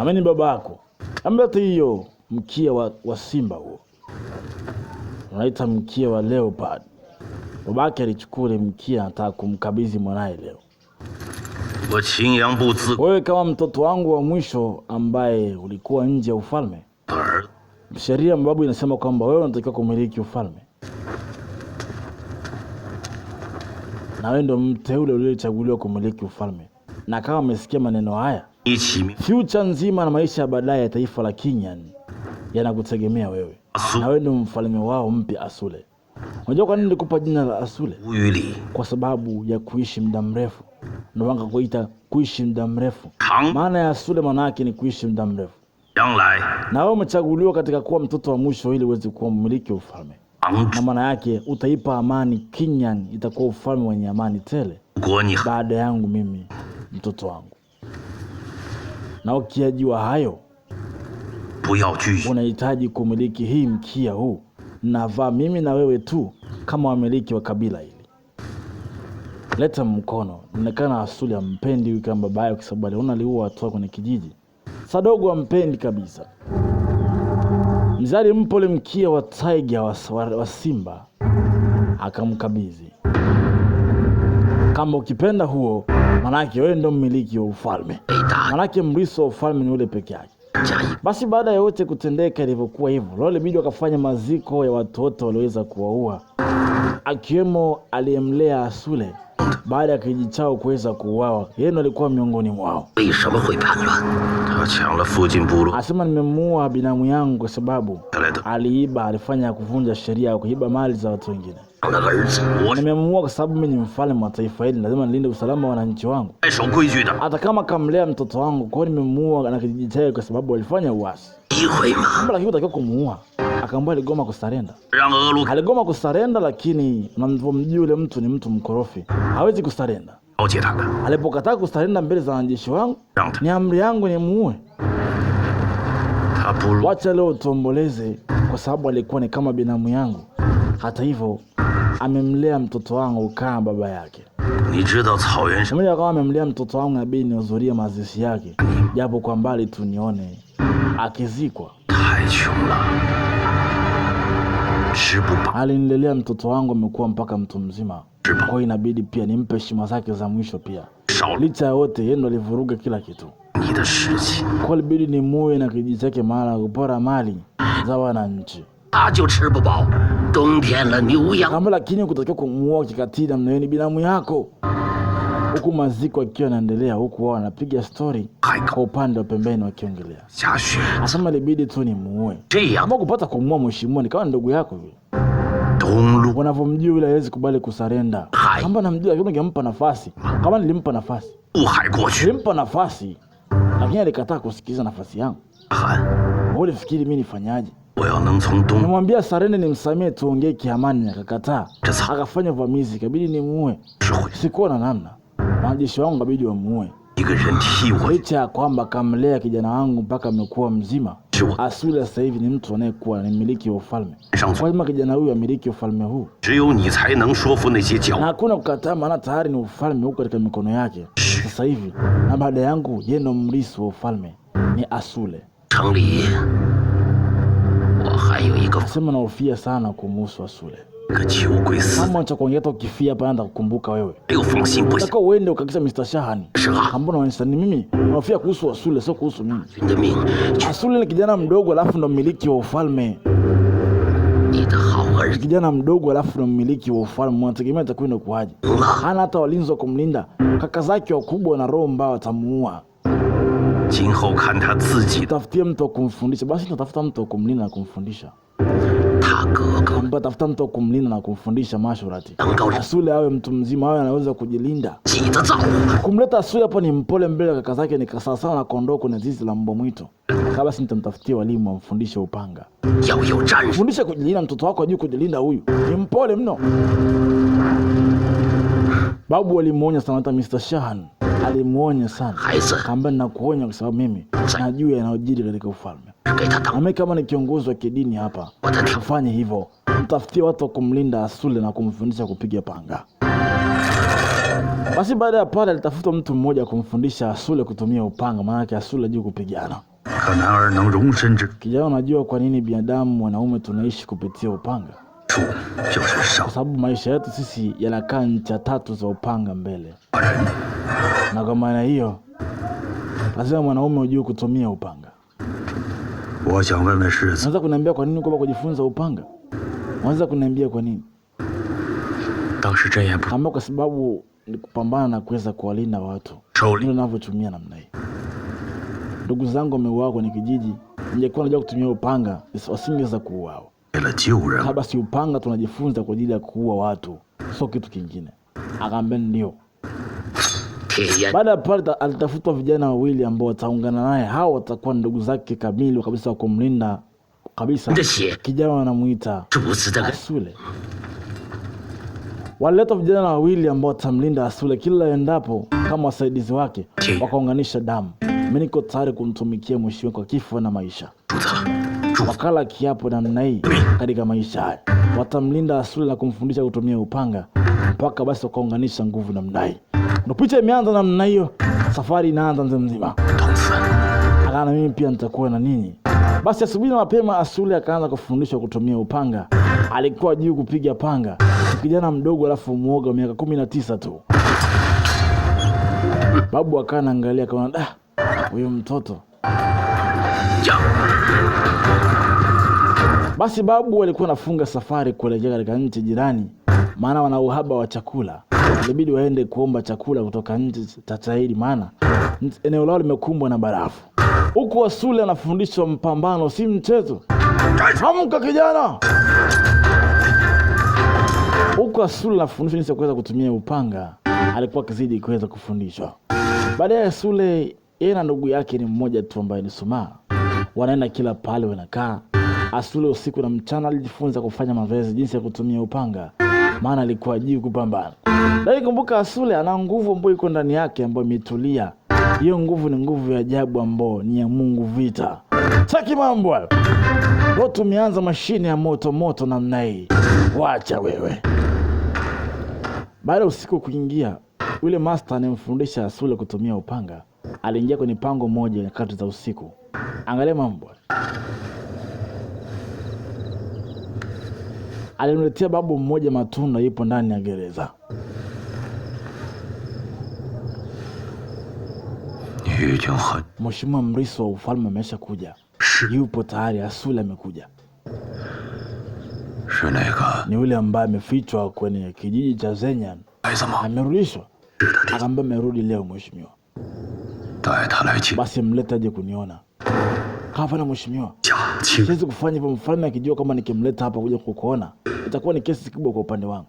Speaker 1: Ameni baba yako. Ambete hiyo mkia wa simba huo. Unaita mkia wa leopard. Babake alichukua mkia anataka kumkabidhi mwanae leo. Wewe kama mtoto wangu wa mwisho ambaye ulikuwa nje ya ufalme, sheria mababu inasema kwamba wewe unatakiwa kumiliki ufalme. Na wewe ndo mteule uliyechaguliwa kumiliki ufalme. Na kama umesikia maneno haya, future nzima na maisha ya baadaye ya taifa la Qingyan yanakutegemea wewe. Na wewe ndo mfalme wao mpya Asule. Unajua kwa nini nilikupa jina la Asule? Kwa sababu ya kuishi muda mrefu. Ndio wanga kuita kuishi muda mrefu. Maana ya Asule maana yake ni kuishi muda mrefu. Na wewe umechaguliwa katika kuwa mtoto wa mwisho ili uweze kuwa mmiliki wa ufalme. Na maana yake utaipa amani Qingyan, itakuwa ufalme wenye amani tele. Baada yangu mimi, mtoto wangu. Na ukiajua hayo, unahitaji kumiliki hii mkia huu. Navaa mimi na wewe tu kama wamiliki wa kabila hili. leta mkono. Inaonekana Asuli ampendi huyu kama baba yake kwa sababu aliona aliua watu kwenye kijiji. Sadogo ampendi kabisa. Mzali mpole mkia wa tiger wa simba akamkabidhi. Kama ukipenda huo, manake wewe ndio mmiliki wa ufalme. Manake mriso wa ufalme ni ule peke yake. Basi baada ya yote kutendeka ilivyokuwa hivyo, Lole bidi wakafanya maziko ya watoto walioweza kuwaua, akiwemo aliyemlea Asule baada ya kijiji chao kuweza kuuawa. Yeye alikuwa miongoni mwao. Asema nimemuua binamu yangu kwa sababu aliiba, alifanya kuvunja sheria, kuiba mali za watu wengine. Nimemuua kwa sababu mimi ni mfalme wa taifa hili, lazima nilinde usalama wa wananchi wangu. Hata kama kamlea mtoto wangu, kwa hiyo nimemuua na kijiji chake kwa sababu walifanya uasi. Mbona hakutakiwa kumuua? Akaambia aligoma kusarenda. Aligoma kusarenda, lakini unamjua yule mtu ni mtu mkorofi. Hawezi kusarenda. Alipokataa kusarenda mbele za wanajeshi wangu, ni amri yangu nimuue. Wacha leo tuomboleze kwa sababu alikuwa ni kama binamu yangu. Hata hivyo amemlea mtoto wangu kama baba yake. Mimi kama amemlea mtoto wangu inabidi nihudhurie mazishi yake, japo kwa mbali tu nione akizikwa. Alinilelea mtoto wangu, amekuwa mpaka mtu mzima, kwa hiyo inabidi pia nimpe heshima zake za mwisho pia. Licha ya yote yeye ndo alivuruga kila kitu. Kwa libidi ni muwe na kijiji chake mara kupora mali za wananchi. Kama lakini kutakiwa kumuua kikatili na mnaweni binamu yako. Huku maziko akiwa yanaendelea, huku wao wanapiga story kwa upande wa pembeni wakiongelea. Asema libidi tu ni muue. Kama kupata kumuua mheshimiwa ni kama ndugu yako vile. Wanavomjua yule hawezi kubali kusarenda. Kama namjua lakini ningempa nafasi. Kama nilimpa nafasi. Nilimpa nafasi. Lakini alikataa kusikiliza nafasi yangu. Wewe fikiri mimi nifanyaje? Nimwambia sarende nimsamee tuongee kiamani, akakataa. Akafanya uvamizi, kabidi nimuue. Sikuwa na namna. Wanajeshi wangu kabidi wamuue. Licha ya kwamba kamlea kijana wangu mpaka amekuwa mzima. Asuli sasa hivi ni mtu anayekuwa ni mmiliki wa ufalme. Kwa hiyo kijana huyu amiliki ufalme huu. Na hakuna kukataa, maana tayari ni ufalme huko katika mikono yake. Sasa hivi na baada yangu yeye ndo mrithi wa ufalme. Ni Asule. Nasema naofia sana kumuhusu Asule. Kama cha kuongea ukifia hapa naanza kukumbuka wewe. Nataka uende ukakisa Mr. Shahani. Mbona wanisani mimi? Naofia kuhusu Asule, sio kuhusu mimi. Asule ni kijana mdogo alafu ndo mmiliki wa ufalme. Kijana mdogo alafu ndo mmiliki wa ufalme, mwategemea atakwenda kuaje? Hana hata walinzi wa kumlinda. Kaka zake wakubwa na roho mbaya watamuua. Tafutia mtu wa kumfundisha. Basi natafuta mtu wa kumlinda na kumfundisha. Tafuta mtu wa kumlinda na kumfundisha mashurati. Asule awe mtu mzima, awe anaweza kujilinda. Kumleta Asule hapo ni mpole mbele kaka zake ni sawa na kondoo kwenye zizi la mbwa mwitu. Basi nitamtafutia walimu wamfundishe upanga. Fundisha kujilinda mtoto wako, ajue kujilinda huyu. Ni mpole mno. Babu alimuonya sana, hata Mr. Shahan alimuonya sana. Kaambia nakuonya kwa sababu mimi najua yanayojiri katika ufalme. Mimi kama ni kiongozi wa kidini hapa, ufanye hivyo. Mtafutie watu wa kumlinda Asule na kumfundisha kupiga panga. Basi baada ya pale alitafuta mtu mmoja kumfundisha Asule kutumia upanga, maana yake Asule hajui kupigana. Kijana, unajua kwa nini binadamu wanaume tunaishi kupitia upanga? Kwa sababu maisha yetu sisi yanakaa ncha tatu za upanga mbele. Na kwa maana hiyo lazima mwanaume ujue kutumia upanga. Unaweza kuniambia kwa nini uko kujifunza upanga? Unaweza kuniambia kwa nini? Kama kwa sababu ni kupambana na kuweza kuwalinda watu. Ndio ninavyotumia namna hii. Ndugu zangu wameuawa kwenye kijiji, ningekuwa najua kutumia upanga, wasingeweza kuuawa. Basi upanga tunajifunza kwa ajili ya kuua watu, sio kitu kingine. Akaambia ndio. Baada ya pale alitafuta vijana wawili ambao wataungana naye. Hao watakuwa ndugu zake kamili kabisa wa kumlinda kabisa. Kijana wanamuita Asule. Walileta vijana wawili ambao watamlinda Asule kila endapo kama wasaidizi wake, wakaunganisha damu. Mimi niko tayari kumtumikia mheshimiwa kwa kifo na maisha. Wakala kiapo namna hii katika maisha haya. Watamlinda Asule na kumfundisha kutumia upanga mpaka basi wakaunganisha nguvu namna hii. Ndio picha imeanza namna hiyo, safari inaanza nzima. Akana mimi pia nitakuwa na ninyi. Basi asubuhi na mapema Asule akaanza kufundishwa kutumia upanga. Alikuwa juu kupiga panga. Kijana mdogo alafu muoga miaka 19 tu. Babu akana angalia akaona huyo mtoto. Basi babu alikuwa anafunga safari kuelekea katika nchi jirani, maana wana uhaba wa chakula. Ilibidi waende kuomba chakula kutoka nchi tataidi, maana eneo lao limekumbwa na barafu. Huku Asule anafundishwa mpambano si mchezo. Amka kijana! Huku Asule anafundishwa jinsi ya kuweza kutumia upanga, alikuwa kizidi kuweza kufundishwa. Baadaye Asule yeye na ndugu yake ni mmoja tu ambaye ni Suma. Wanaenda kila pale wanakaa. Asule usiku na mchana alijifunza kufanya mazoezi jinsi ya kutumia upanga, maana alikuwa juu kupambana. Lakini kumbuka Asule ana nguvu ambayo iko ndani yake ambayo imetulia. Hiyo nguvu ni nguvu ya ajabu ambayo ni ya Mungu vita. Cheki mambo. Leo tumeanza mashine ya moto namna hii. Wacha wewe. Baada ya usiku kuingia, yule master anemfundisha Asule kutumia upanga aliingia kwenye pango moja nyakati za usiku. Angalia mambo. Alimletea babu mmoja matunda yupo ndani ya gereza. Mheshimiwa Mriso wa ufalme amesha kuja. Yupo tayari. Asule amekuja. Ni yule ambaye amefichwa kwenye kijiji cha Zenyan. Amerudishwa. Akaambia amerudi leo mheshimiwa. Basi mleta aje kuniona. Hapana mheshimiwa. Siwezi kufanya hivyo, mfalme akijua kama nikimleta hapa kuja kukuona itakuwa ni kesi kubwa kwa upande wangu.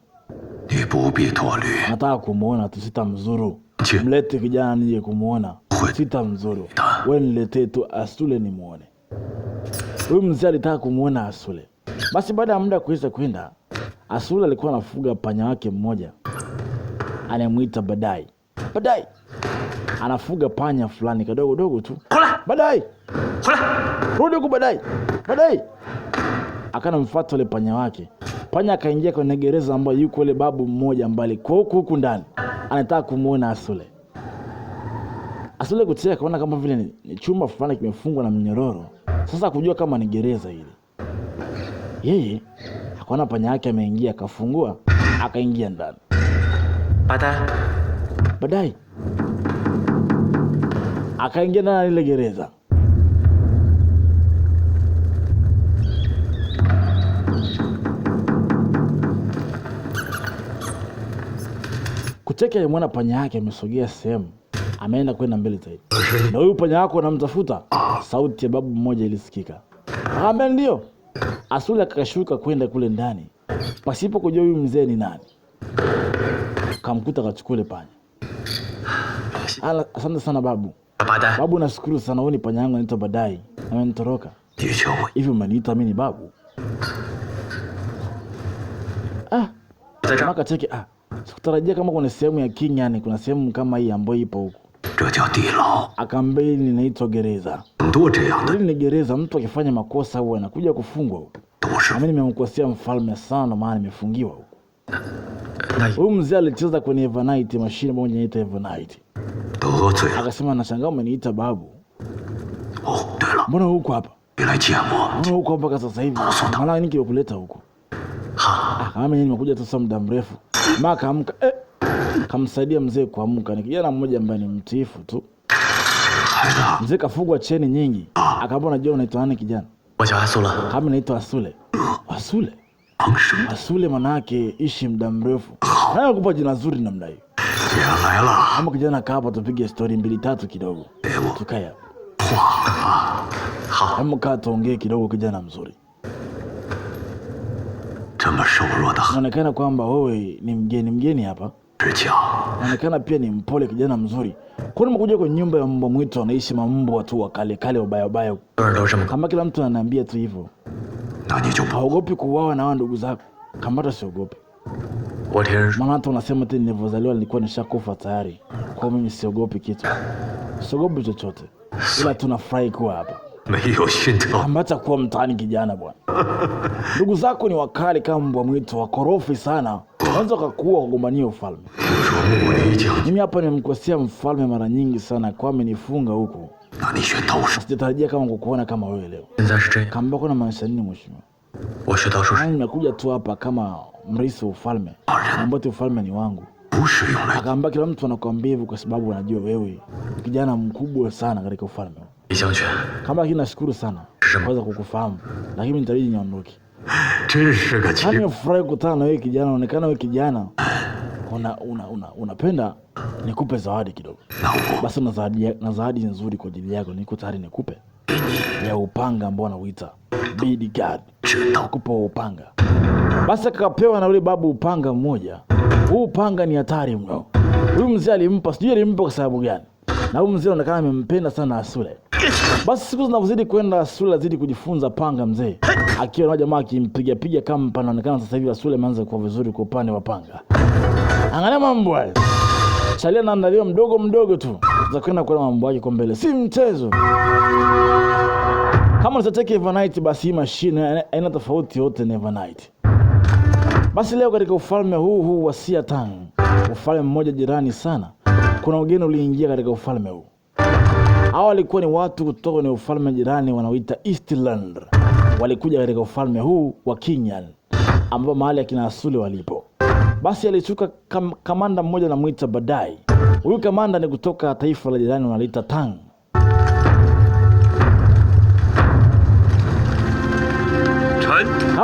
Speaker 1: Nataka kumuona tu, sitamzuru. Mlete kijana nije kumuona, sitamzuru. Wewe niletee tu Asule nimuone. Huyu mzee alitaka kumuona Asule. Basi baada ya muda kuisha kwenda, Asule alikuwa anafuga panya wake mmoja anayemuita Badai. Badai anafuga panya fulani kadogo dogo tu. Badai! Rudi huko Badai! Badai! Akana mfuata yule panya wake. Panya akaingia kwenye gereza ambayo yuko yule babu mmoja ambaye kwa huku ndani anataka kumuona Asule. Asule kucheka akaona kama vile ni chumba fulani kimefungwa na mnyororo. Sasa kujua kama ni gereza hili. Yeye akaona panya yake ameingia, akafungua, akaingia ndani. Badai akaingia ndani ile gereza. Kucheka yemwana panya yake amesogea sehemu, ameenda kwenda mbele zaidi. Na huyu panya wako anamtafuta. Sauti ya babu mmoja ilisikika. Akamwambia ndio. Asule akashuka kwenda kule ndani, pasipo kujua huyu mzee ni nani. Kamkuta akachukua ile panya. Asante sana babu. Babu nashukuru sana, wewe ni panya yangu anaitwa Badai. Amenitoroka. Hivi umeniita mimi ni babu? Maka cheki. Sikutarajia kama kuna sehemu ya King, yani kuna sehemu kama hii ambayo ipo huko. Akaambia ninaitwa gereza. Hili ni gereza, mtu akifanya makosa huwa anakuja kufungwa huko. Mimi nimemkosea mfalme sana, maana nimefungiwa huko. Huyu mzee alicheza kwenye Evernight, mashine moja inaitwa Evernight. Akasema nashangaa umeniita babu. Mbona huko hapa? Mbona huko hapa kwa sasa hivi? Maana nini kimekuleta huko? Kama mimi nimekuja tu sasa muda mrefu. Maka amka kamsaidia mzee kuamka. Ni kijana mmoja ambaye ni mtiifu tu. Mzee kafugwa cheni nyingi. Akaambia unajua unaitwa nani kijana? Kama naitwa Asule. Asule? Asule manake ishi muda mrefu. Nayo kupa jina zuri namna hiyo. Kama kijana kaa hapa tupige story 2-3 kidogo. Tukaya. Kama kaa tuongee kidogo kijana mzuri. Inaonekana kwamba wewe ni mgeni hapa. Inaonekana pia ni mpole kijana mzuri. Kwani umekuja kwa nyumba ya mbwa mwitu anaishi mambo tu wa kale wabaya. Kama kila mtu ananiambia tu hivyo. Haogopi kuuawa na ndugu zako. Kama hata siogopi. Maana hata unasema tena nilivyozaliwa nilikuwa nishakufa tayari. Kwa mimi siogopi kitu. Siogopi chochote. Ila tunafurahi kuwa hapa. Ambacha kuwa mtaani kijana bwana. Ndugu zako ni wakali kama mbwa mwitu, wakorofi sana. Wanaweza kukuua kugombania ufalme. Mimi hapa nimemkosea mfalme mara nyingi sana kwa amenifunga huko. Sijatarajia kama kukuona kama wewe leo. Kamba kuna maisha nini mheshimiwa? Nimekuja tu hapa kama mrithi wa ufalme. Ambapo ufalme ni wangu. Akaambia kila mtu anakuambia hivyo kwa sababu anajua wewe kijana mkubwa sana katika ufalme. Kama lakini nashukuru sana kuweza kukufahamu, lakini nitarudi niondoke. Nimefurahi kukutana na wewe kijana, unaonekana wewe kijana unapenda nikupe zawadi kidogo. Basi na zawadi nzuri kwa ajili yako, niko tayari nikupe. Ya upanga ambao anauita Bodyguard. Nakupa upanga. Basi akapewa na yule babu upanga mmoja. Huu upanga ni hatari mno. Huyu mzee alimpa kwa sababu gani? Na huyu mzee anaonekana amempenda sana Asule. Basi siku zinazozidi kwenda Asule azidi kujifunza panga mzee. Akiwa na jamaa akimpiga kama panaonekana sasa hivi Asule ameanza kuwa vizuri kwa upande wa panga. Angalia mambo haya. Chalia na andalio mdogo tu. Tutakwenda kwa mambo yake kwa mbele. Si mchezo. Kama unataka Evernight basi hii mashine haina tofauti yote na Evernight. Basi leo katika ufalme huu wa Siatang, ufalme mmoja jirani sana, kuna ugeni uliingia katika ufalme huu. Hao walikuwa ni watu kutoka ni ufalme jirani wanaoita Eastland. Walikuja katika ufalme huu wa Kinyan, ambapo mahali akina Asule walipo. Basi alishuka kamanda mmoja anamuita Badai. Huyu kamanda ni kutoka taifa la jirani wanaliita Tang.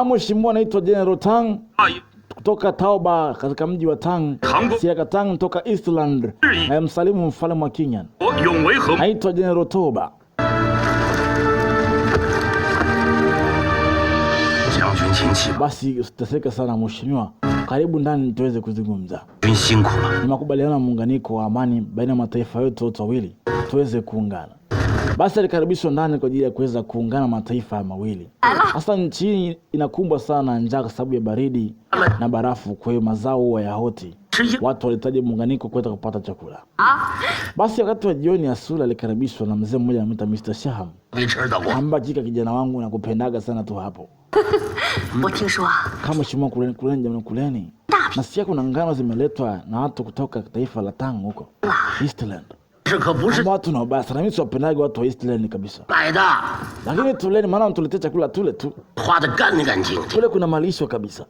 Speaker 1: Mheshimiwa anaitwa General Tang kutoka Taoba katika mji wa Tang. Siaka Tang kutoka Eastland. Na msalimu mfalme wa Kinyan. Anaitwa General Toba. Basi usiteseke sana mheshimiwa. Karibu ndani tuweze kuzungumza. Tunakubaliana muunganiko wa amani baina ya mataifa yote mawili tuweze kuungana. Basi alikaribishwa ndani kwa ajili ya kuweza kuungana mataifa mawili. Hasa nchi inakumbwa sana njaa kwa sababu ya baridi na barafu, kwa hiyo mazao huwa ya hoti. Watu walihitaji muunganiko kwenda kupata chakula. Basi wakati wa jioni Asule alikaribishwa na mzee mmoja anaitwa Mr. Shaham. Ambaye kijana wangu nakupendaga sana tu hapo. Kama shimo kuleni. Nasikia kuna ngano zimeletwa na watu kutoka taifa la Tang huko Eastland. Watu na basi na mimi siwapendaga watu wa Eastland kabisa. Lakini tuleni maana mtuletee chakula tule tu. Kule kuna malisho kabisa.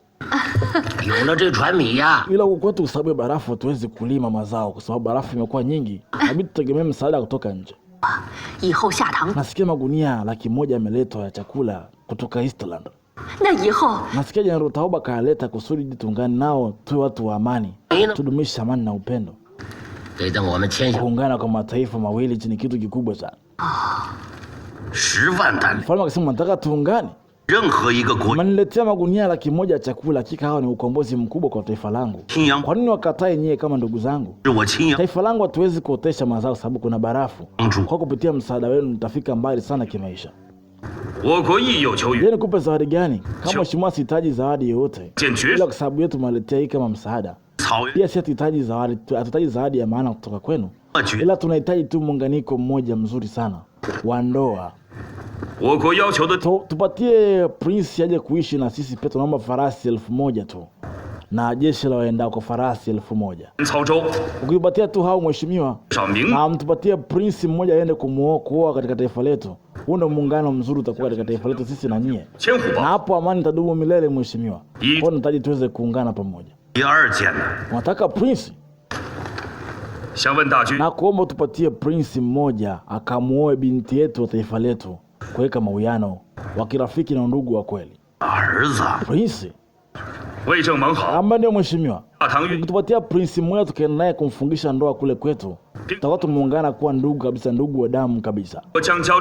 Speaker 1: Ila kwetu kwa sababu ya barafu tuwezi kulima mazao kwa sababu barafu imekuwa nyingi. Inabidi tutegemee msaada kutoka nje. Nasikia magunia 100,000 yameletwa ya chakula kutoka Eastland. Nasikia General Taoba kaleta kusudi tuungane nao tu watu wa amani. Tudumishe amani na upendo. Kuungana kwa mataifa mawili ni kitu kikubwa sana. Mfalme akasema nataka tuungane. Maniletea magunia 100,000 ya chakula, hakika hao ni ukombozi mkubwa kwa taifa langu. Kwa nini wakatae nyie kama ndugu zangu? Taifa langu hatuwezi kuotesha mazao sababu kuna barafu. Kwa kupitia msaada wenu nitafika mbali sana kimaisha. Yeye kupe zawadi gani? Kama mheshimiwa sihitaji zawadi yoyote. Ila kwa sababu yetu maletea hii kama msaada. Pia si hatutaji zawadi, hatutaji zawadi ya maana kutoka kwenu. Ila tunahitaji tu muunganiko mmoja mzuri sana wa ndoa. Tupatie prince aje kuishi na sisi, pia tunaomba farasi 1,000 tu. Na jeshi la waenda kwa farasi 1,000. Ukipatia tu hao mheshimiwa, na mtupatie prince mmoja aende kuoa katika taifa letu. Huo ndio muungano mzuri utakuwa katika taifa letu sisi na nyie. Na hapo amani itadumu milele mheshimiwa. Kwa nitaji tuweze kuungana pamoja. Unataka prince? Na kuomba tupatie prince mmoja akamuoe binti yetu wa taifa letu, kuweka mawiano wa kirafiki na ndugu wa kweli. Prince amba ndio mheshimiwa. Tupatia prince mmoja tukaenda naye kumfungisha ndoa kule kwetu. Tutakuwa tumeungana kuwa ndugu kabisa, ndugu wa damu kabisa.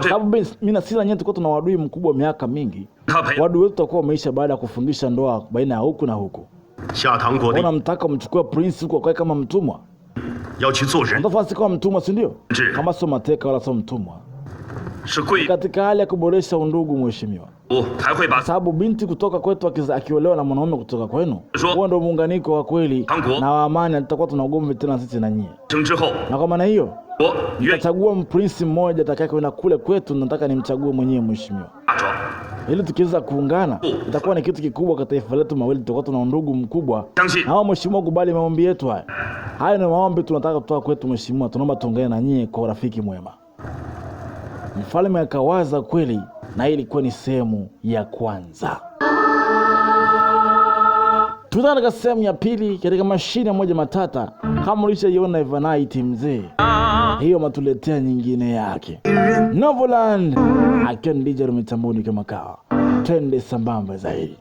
Speaker 1: Sababu mimi na sila nyetu kwa tuna wadui mkubwa miaka mingi. Wadui wetu tutakuwa wameisha baada ya kufungisha ndoa baina ya huku na huku. Unamtaka mchukue prince huko kwa kama mtumwa? Nafasi kama mtumwa si ndio? Kama sio mateka wala sio mtumwa. Katika hali ya kuboresha undugu mheshimiwa. Sababu binti kutoka kwetu akiolewa na mwanaume kutoka kwenu, huo ndio muunganiko wa kweli na wa amani, tutakuwa tuna ugomvi tena sisi na nyie. Na kwa maana hiyo, Nitachagua mprinsi mmoja atakayekwenda kule kwetu, nataka nimchague mwenyewe mheshimiwa. Ili tukiweza kuungana itakuwa ni kitu kikubwa kwa taifa letu mawili, tutakuwa tuna undugu mkubwa. Na mheshimiwa, kubali maombi yetu haya. Haya ni maombi tunataka kutoa kwetu mheshimiwa, tunaomba tuungane na nyie kwa urafiki mwema. Mfalme akawaza kweli, na hii ilikuwa ni sehemu ya kwanza. Tutana katika sehemu ya pili katika mashine moja matata. Kama ulishaiona Evernight mzee, hiyo matuletea nyingine yake. Novoland akiwa ni DJ Mitamboni kama kawa. Twende sambamba zaidi.